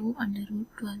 2√12.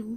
2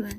12.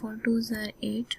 4 2s are 8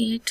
8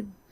2.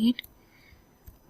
8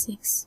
6.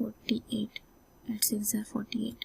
48. 8 6 are 48.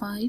5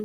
2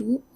2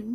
2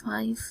5.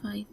5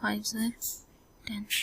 5s are 10.